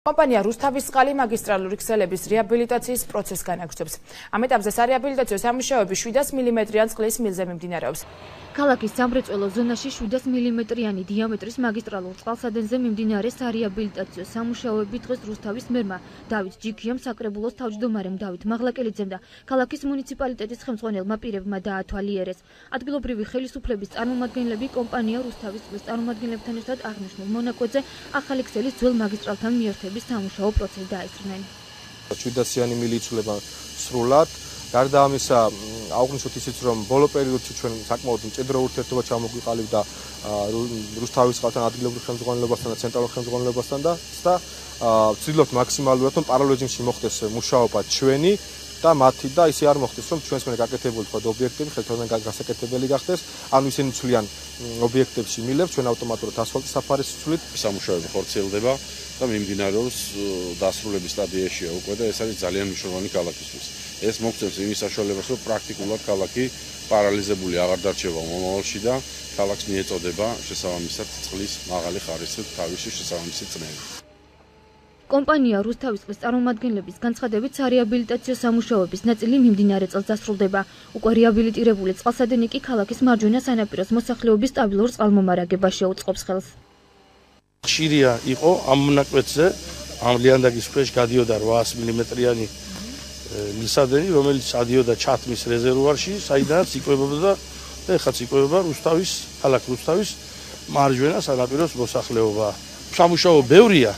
კომპანია რუსთავისწყალი მაგისტრალური ქსელების რეაბილიტაციის პროცესს განაგრძობს. Ამ ეტაპზე სარეაბილიტაციო სამუშაოები 700 მმ-იან წყლის მილზე მიმდინარეობს. ქალაქის სამრეწველო ზონაში 700 მმ-იანი დიამეტრის მაგისტრალურ წყალსადენზე მიმდინარე სარეაბილიტაციო სამუშაოები დღეს რუსთავის მერმა დავით ჯიქიამ, საკრებულოს თავმჯდომარემ დავით მაღლაკელიძემ და ქალაქის მუნიციპალიტეტის ხელმძღვანელმა პირებმა დაათვალიერეს. ადგილობრივი ხელისუფლების წარმომადგენლები კომპანია რუსთავისწყლის წარმომადგენლებთან ერთად აღნიშნულ მონაკვეთზე ახალი ქსელის ძველ მაგისტრალთან მიერთების სამუშაო პროცესს დაესწრნენ. 700-იანი მილი იცვლება სრულად. გარდა ამისა, აუღნიშნოთ ისიც, რომ ბოლო პერიოდში ჩვენ საკმაოდ მჭიდრო ურთიერთობა ჩამოგვიყალიბდა რუსთავისწყალთან, ადგილობრივ ხელმძღვანელობასთან და ცენტრალურ ხელმძღვანელობასთან და ვცდილობთ მაქსიმალურად, რომ პარალელ რეჟიმში მოხდეს მუშაობა ჩვენი და მათი და ისე არ მოხდეს, რომ ჩვენს მერე გაკეთებული სხვა ობიექტები ხელთაგან გასაკეთებელი გახდეს, ანუ ისინი ცვლიან ობიექტებში მილებს, ჩვენ ავტომატურად ასფალტის საფარის ცვლით სამუშაოები ხორციელდება და მიმდინარეობს დასრულების სტადიაშია უკვე და ეს არის ძალიან მნიშვნელოვანი ქალაქისთვის. ეს მოგწევს იმის საშუალებას, რომ პრაქტიკულად ქალაქი პარალიზებული აღარ დარჩება მომავალში და ქალაქს მიეწოდება შესაბამისად წყლის მაღალი ხარისხით თავისი შესაბამისი წნევი. კომპანია რუსთავისწყლის წარმომადგენლების განცხადებით სარეაბილიტაციო სამუშაოების ნაწილი მიმდინარე წელს დასრულდება. უკვე რეაბილიტირებული წყალსადენი კი ქალაქის მარჯვენა სანაპიროს მოსახლეობის სტაბილურ წყალმომარაგებას შეუწყობს ხელს. ხშირია იყო ამ მონაკვეთზე, ამ ლიანდაგის ქვეშ გადიოდა 800 მმ-იანი მილსადენი, რომელიც ადიოდა ჩათმის რეზერვუარში, საიდანაც იკვებებოდა და ეხლაც იკვებება ქალაქ რუსთავის მარჯვენა სანაპიროს მოსახლეობა. სამუშაო ბევრია,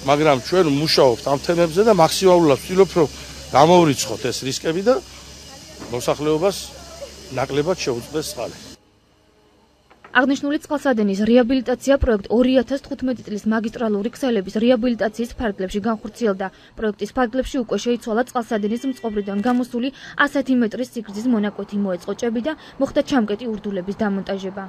მაგრამ ჩვენ მუშაობთ ამ თემებზე და მაქსიმალურად ვცდილობთ, რომ გამოვრიცხოთ ეს რისკები და მოსახლეობას ნაკლებად შეუწყდეს წყალი. აღნიშნული წყალსადენის რეაბილიტაცია პროექტ 2015 წლის მაგისტრალური ქსელების რეაბილიტაციის ფარგლებში განხორციელდა. პროექტის ფარგლებში უკვე შეიცვალა წყალსადენის მწყობრიდან გამოსული 100 მეტრის სიგრძის მონაკვეთი, მოეწყო ჭები და მოხდა ჩამკეტი ურდულების დამონტაჟება.